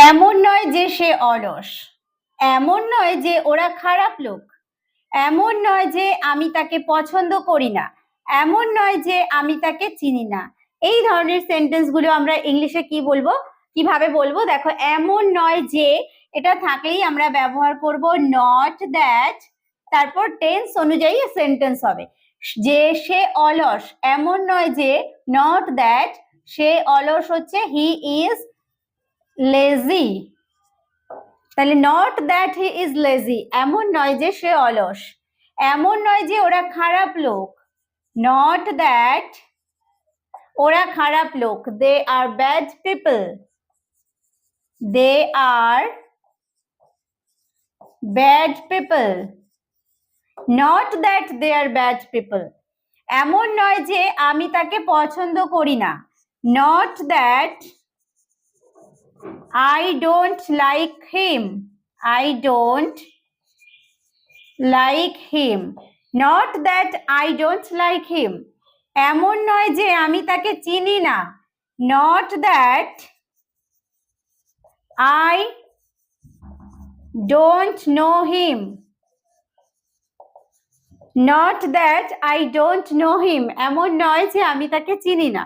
এমন নয় যে সে অলস, এমন নয় যে ওরা খারাপ লোক, এমন নয় যে আমি তাকে পছন্দ করি না, এমন নয় যে আমি তাকে চিনি না। এই ধরনের সেন্টেন্স গুলো আমরা ইংলিশে কি বলবো, কিভাবে বলবো? দেখো, এমন নয় যে, এটা থাকলেই আমরা ব্যবহার করব নট দ্যাট, তারপর টেন্স অনুযায়ী সেন্টেন্স হবে। যে সে অলস, এমন নয় যে, নট দ্যাট সে অলস হচ্ছে হি ইজ লেজি। তাহলে not that he is lazy, এমন নয় যে সে অলস, এমন নয় যে ওরা খারাপ লোক, নট দ্যাট ওরা খারাপ লোক, they are bad people, they are bad people, not that they are bad people. এমন নয় যে আমি তাকে পছন্দ করি না, not that I don't like him, I don't like him, not that I don't like him. এমন নয় যে আমি তাকে চিনি না, not that I don't know him, not that I don't know him. এমন নয় যে আমি তাকে চিনি না।